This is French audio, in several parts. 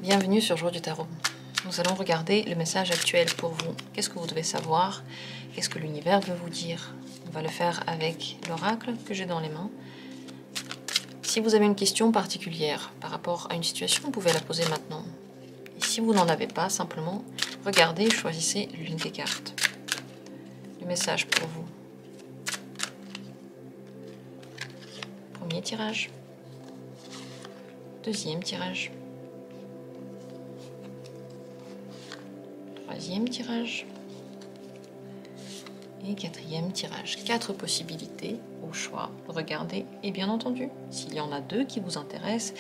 Bienvenue sur Jour du Tarot. Nous allons regarder le message actuel pour vous. Qu'est-ce que vous devez savoir? Qu'est-ce que l'univers veut vous dire? On va le faire avec l'oracle que j'ai dans les mains. Si vous avez une question particulière par rapport à une situation, vous pouvez la poser maintenant. Et si vous n'en avez pas, simplement regardez et choisissez l'une des cartes. Le message pour vous. Premier tirage. Deuxième tirage. Troisième tirage. Et quatrième tirage. 4 possibilités au choix. Regardez. Et bien entendu, s'il y en a 2 qui vous intéressent,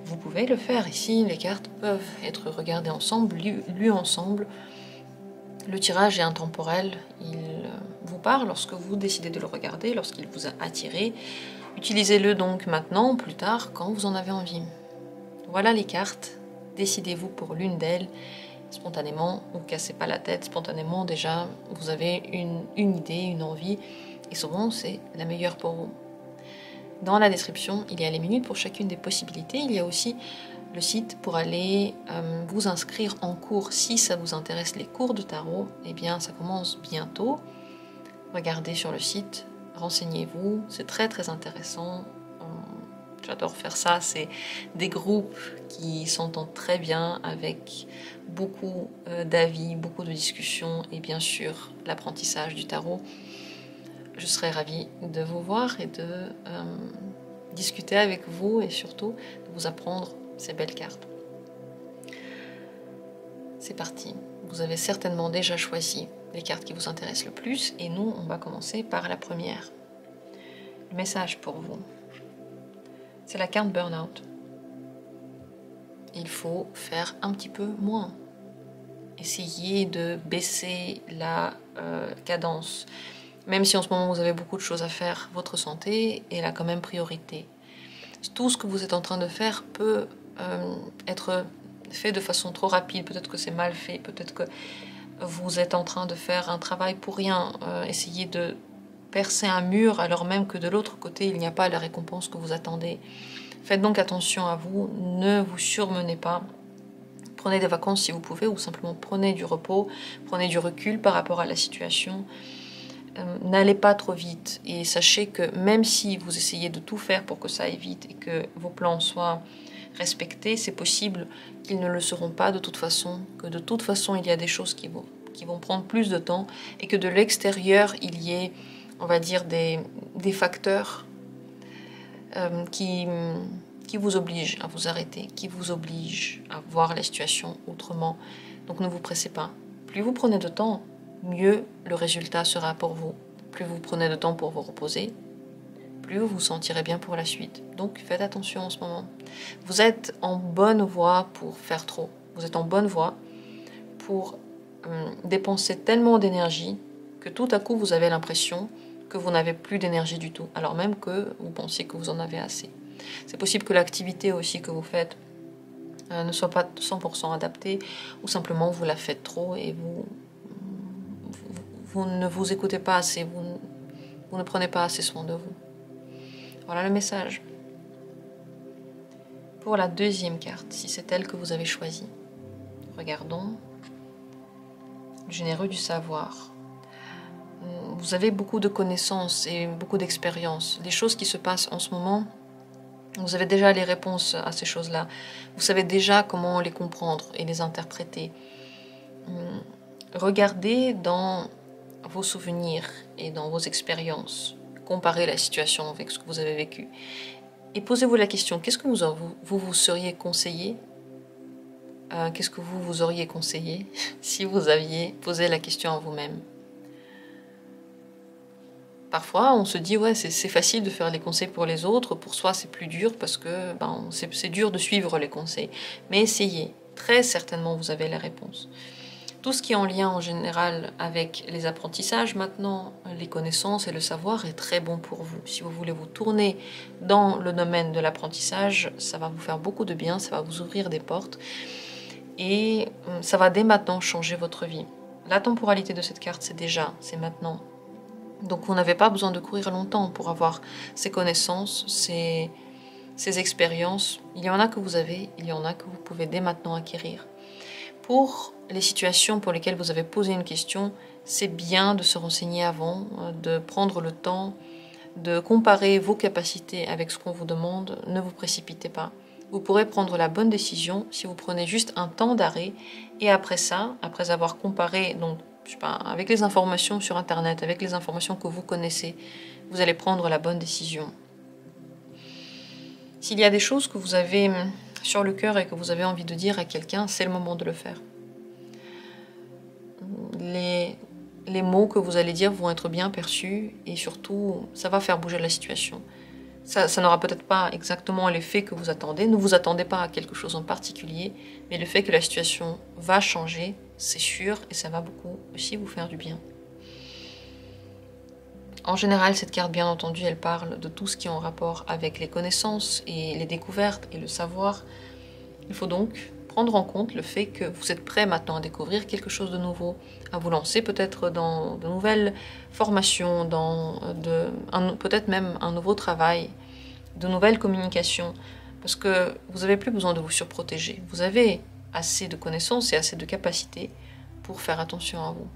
vous pouvez le faire. Ici, les cartes peuvent être regardées ensemble, lues ensemble. Le tirage est intemporel. Il vous parle lorsque vous décidez de le regarder, lorsqu'il vous a attiré. Utilisez-le donc maintenant ou plus tard quand vous en avez envie. Voilà les cartes. Décidez-vous pour l'une d'elles. Spontanément, ne vous cassez pas la tête, spontanément déjà, vous avez une idée, une envie, et souvent c'est la meilleure pour vous. Dans la description, il y a les minutes pour chacune des possibilités, il y a aussi le site pour aller vous inscrire en cours. Si ça vous intéresse les cours de tarot, eh bien ça commence bientôt. Regardez sur le site, renseignez-vous, c'est très intéressant. J'adore faire ça, c'est des groupes qui s'entendent très bien avec beaucoup d'avis, beaucoup de discussions et bien sûr l'apprentissage du tarot. Je serais ravie de vous voir et de discuter avec vous et surtout de vous apprendre ces belles cartes. C'est parti, vous avez certainement déjà choisi les cartes qui vous intéressent le plus et nous on va commencer par la première. Le message pour vous. C'est la carte Burnout. Il faut faire un petit peu moins. Essayez de baisser la cadence. Même si en ce moment vous avez beaucoup de choses à faire, votre santé est la quand même priorité. Tout ce que vous êtes en train de faire peut être fait de façon trop rapide. Peut-être que c'est mal fait. Peut-être que vous êtes en train de faire un travail pour rien. Essayez de percer un mur alors même que de l'autre côté il n'y a pas la récompense que vous attendez. Faites donc attention à vous, ne vous surmenez pas. Prenez des vacances si vous pouvez ou simplement prenez du repos, prenez du recul par rapport à la situation. N'allez pas trop vite et sachez que même si vous essayez de tout faire pour que ça aille vite et que vos plans soient respectés, c'est possible qu'ils ne le seront pas de toute façon, que de toute façon il y a des choses qui vont prendre plus de temps et que de l'extérieur il y ait, on va dire, des facteurs qui vous obligent à vous arrêter, qui vous obligent à voir la situation autrement. Donc ne vous pressez pas. Plus vous prenez de temps, mieux le résultat sera pour vous. Plus vous prenez de temps pour vous reposer, plus vous vous sentirez bien pour la suite. Donc faites attention en ce moment. Vous êtes en bonne voie pour faire trop. Vous êtes en bonne voie pour dépenser tellement d'énergie que tout à coup vous avez l'impression que vous n'avez plus d'énergie du tout, alors même que vous pensiez que vous en avez assez. C'est possible que l'activité aussi que vous faites ne soit pas 100% adaptée, ou simplement vous la faites trop et vous ne vous écoutez pas assez, vous ne prenez pas assez soin de vous. Voilà le message. Pour la deuxième carte, si c'est elle que vous avez choisie, regardons le généreux du savoir. Vous avez beaucoup de connaissances et beaucoup d'expérience. Les choses qui se passent en ce moment, vous avez déjà les réponses à ces choses-là. Vous savez déjà comment les comprendre et les interpréter. Regardez dans vos souvenirs et dans vos expériences. Comparez la situation avec ce que vous avez vécu. Et posez-vous la question, qu'est-ce que vous seriez conseillé? Qu'est-ce que vous auriez conseillé si vous aviez posé la question à vous-même? Parfois, on se dit, ouais, c'est facile de faire les conseils pour les autres. Pour soi, c'est plus dur parce que c'est dur de suivre les conseils. Mais essayez. Très certainement, vous avez la réponse. Tout ce qui est en lien, en général, avec les apprentissages, maintenant, les connaissances et le savoir est très bon pour vous. Si vous voulez vous tourner dans le domaine de l'apprentissage, ça va vous faire beaucoup de bien, ça va vous ouvrir des portes. Et ça va dès maintenant changer votre vie. La temporalité de cette carte, c'est maintenant. Donc vous n'avez pas besoin de courir longtemps pour avoir ces connaissances, ces ces expériences, il y en a que vous avez, il y en a que vous pouvez dès maintenant acquérir. Pour les situations pour lesquelles vous avez posé une question, c'est bien de se renseigner avant, de prendre le temps, de comparer vos capacités avec ce qu'on vous demande. Ne vous précipitez pas. Vous pourrez prendre la bonne décision si vous prenez juste un temps d'arrêt et après ça, après avoir comparé donc, je sais pas, avec les informations sur Internet, avec les informations que vous connaissez, vous allez prendre la bonne décision. S'il y a des choses que vous avez sur le cœur et que vous avez envie de dire à quelqu'un, c'est le moment de le faire. Les mots que vous allez dire vont être bien perçus et surtout, ça va faire bouger la situation. Ça n'aura peut-être pas exactement l'effet que vous attendez. Ne vous attendez pas à quelque chose en particulier, mais le fait que la situation va changer, c'est sûr, et ça va beaucoup aussi vous faire du bien. En général, cette carte, bien entendu, elle parle de tout ce qui est en rapport avec les connaissances et les découvertes et le savoir. Il faut donc prendre en compte le fait que vous êtes prêt maintenant à découvrir quelque chose de nouveau, à vous lancer peut-être dans de nouvelles formations, dans peut-être même un nouveau travail, de nouvelles communications, parce que vous n'avez plus besoin de vous surprotéger. Vous avez assez de connaissances et assez de capacités pour faire attention à vous.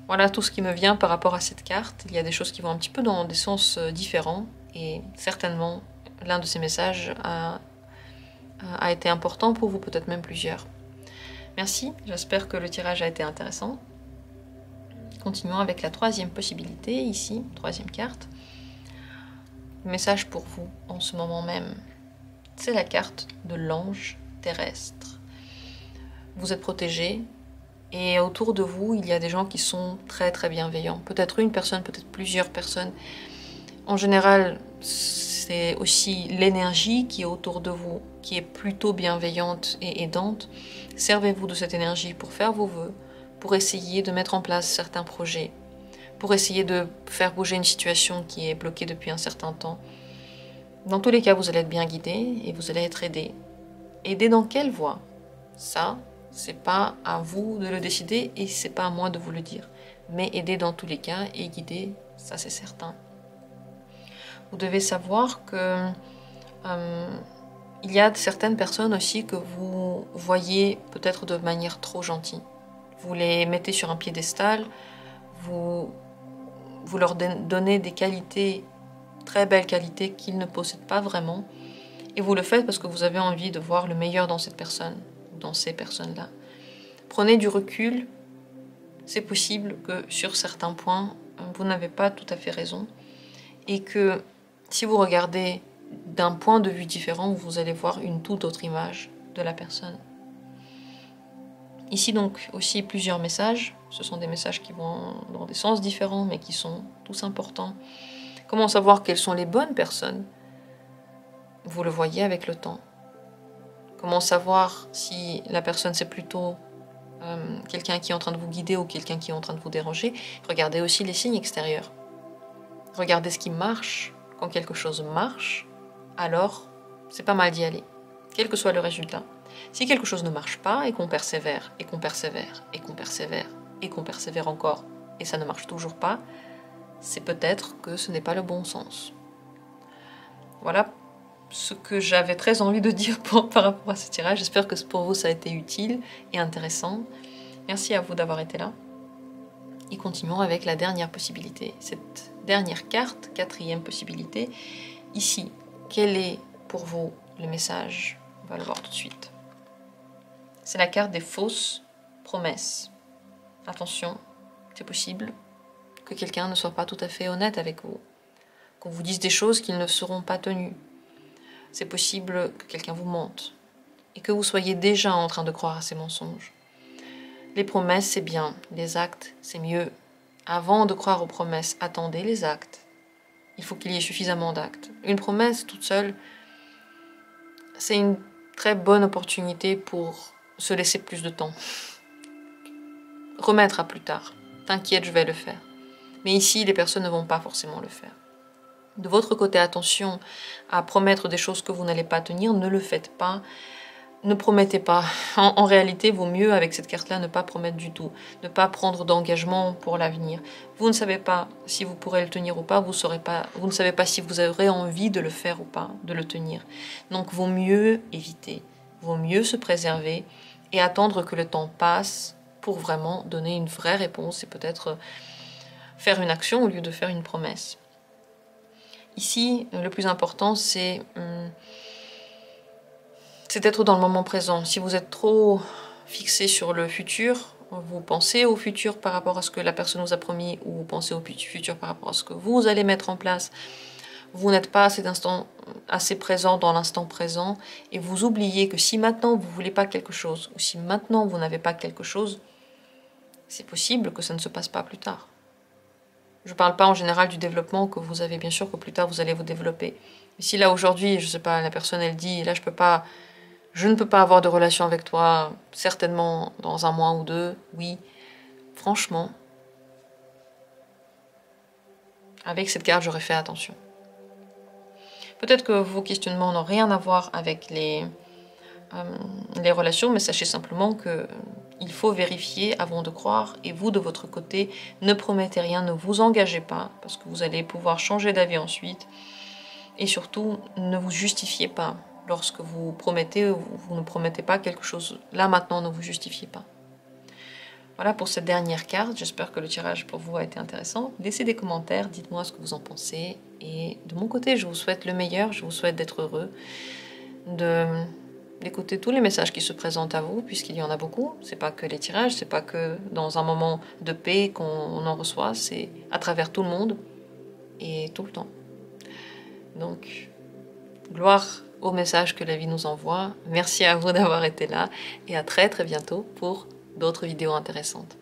Voilà tout ce qui me vient par rapport à cette carte. Il y a des choses qui vont un petit peu dans des sens différents et certainement l'un de ces messages a été important pour vous, peut-être même plusieurs. Merci, j'espère que le tirage a été intéressant. Continuons avec la troisième possibilité, ici, troisième carte. Le message pour vous en ce moment même, c'est la carte de l'ange terrestre. Vous êtes protégé et autour de vous, il y a des gens qui sont très très bienveillants. Peut-être une personne, peut-être plusieurs personnes. En général, c'est aussi l'énergie qui est autour de vous, qui est plutôt bienveillante et aidante. Servez-vous de cette énergie pour faire vos vœux, pour essayer de mettre en place certains projets, pour essayer de faire bouger une situation qui est bloquée depuis un certain temps. Dans tous les cas, vous allez être bien guidé et vous allez être aidé. Aidé dans quelle voie? Ça, c'est pas à vous de le décider et c'est pas à moi de vous le dire. Mais aidé dans tous les cas et guidé, ça c'est certain. Vous devez savoir que il y a certaines personnes aussi que vous voyez peut-être de manière trop gentille. Vous les mettez sur un piédestal, vous leur donnez des qualités, très belles qualités qu'ils ne possèdent pas vraiment, et vous le faites parce que vous avez envie de voir le meilleur dans cette personne, dans ces personnes-là. Prenez du recul, c'est possible que sur certains points, vous n'avez pas tout à fait raison, et que si vous regardez d'un point de vue différent, vous allez voir une toute autre image de la personne. Ici donc aussi plusieurs messages, ce sont des messages qui vont dans des sens différents mais qui sont tous importants. Comment savoir quelles sont les bonnes personnes? Vous le voyez avec le temps. Comment savoir si la personne c'est plutôt quelqu'un qui est en train de vous guider ou quelqu'un qui est en train de vous déranger? Regardez aussi les signes extérieurs. Regardez ce qui marche. Quand quelque chose marche, alors c'est pas mal d'y aller, quel que soit le résultat. Si quelque chose ne marche pas et qu'on persévère, et qu'on persévère, et qu'on persévère, et qu'on persévère encore, et ça ne marche toujours pas, c'est peut-être que ce n'est pas le bon sens. Voilà ce que j'avais très envie de dire par rapport à ce tirage. J'espère que pour vous ça a été utile et intéressant. Merci à vous d'avoir été là. Et continuons avec la dernière possibilité. Cette dernière carte, quatrième possibilité. Ici, quel est pour vous le message? On va le voir tout de suite. C'est la carte des fausses promesses. Attention, c'est possible que quelqu'un ne soit pas tout à fait honnête avec vous, qu'on vous dise des choses qui ne seront pas tenues. C'est possible que quelqu'un vous mente et que vous soyez déjà en train de croire à ces mensonges. Les promesses, c'est bien, les actes, c'est mieux. Avant de croire aux promesses, attendez les actes. Il faut qu'il y ait suffisamment d'actes. Une promesse toute seule, c'est une très bonne opportunité pour se laisser plus de temps. Remettre à plus tard. T'inquiète, je vais le faire. Mais ici, les personnes ne vont pas forcément le faire. De votre côté, attention à promettre des choses que vous n'allez pas tenir, ne le faites pas. ne promettez pas. En réalité, vaut mieux avec cette carte-là ne pas promettre du tout, ne pas prendre d'engagement pour l'avenir. Vous ne savez pas si vous pourrez le tenir ou pas, vous ne savez pas si vous aurez envie de le faire ou pas, de le tenir. Donc, vaut mieux éviter, vaut mieux se préserver et attendre que le temps passe pour vraiment donner une vraie réponse et peut-être faire une action au lieu de faire une promesse. Ici, le plus important, c'est d'être dans le moment présent. Si vous êtes trop fixé sur le futur, vous pensez au futur par rapport à ce que la personne vous a promis ou vous pensez au futur par rapport à ce que vous allez mettre en place, vous n'êtes pas assez présent dans l'instant présent et vous oubliez que si maintenant vous ne voulez pas quelque chose ou si maintenant vous n'avez pas quelque chose, c'est possible que ça ne se passe pas plus tard. Je ne parle pas en général du développement que vous avez, bien sûr que plus tard vous allez vous développer. Mais si là aujourd'hui, je ne sais pas, la personne elle dit, là je ne peux pas avoir de relation avec toi, certainement dans un mois ou deux, oui, franchement, avec cette carte j'aurais fait attention. Peut-être que vos questionnements n'ont rien à voir avec les relations, mais sachez simplement que il faut vérifier avant de croire, et vous de votre côté, ne promettez rien, ne vous engagez pas, parce que vous allez pouvoir changer d'avis ensuite, et surtout, ne vous justifiez pas. Lorsque vous promettez ou vous ne promettez pas quelque chose, là maintenant, ne vous justifiez pas. Voilà pour cette dernière carte, j'espère que le tirage pour vous a été intéressant. Laissez des commentaires, dites-moi ce que vous en pensez, et de mon côté, je vous souhaite le meilleur, je vous souhaite d'être heureux, d'écouter tous les messages qui se présentent à vous, puisqu'il y en a beaucoup. C'est pas que les tirages, c'est pas que dans un moment de paix qu'on en reçoit, c'est à travers tout le monde et tout le temps. Donc, gloire au message que la vie nous envoie. Merci à vous d'avoir été là et à très très bientôt pour d'autres vidéos intéressantes.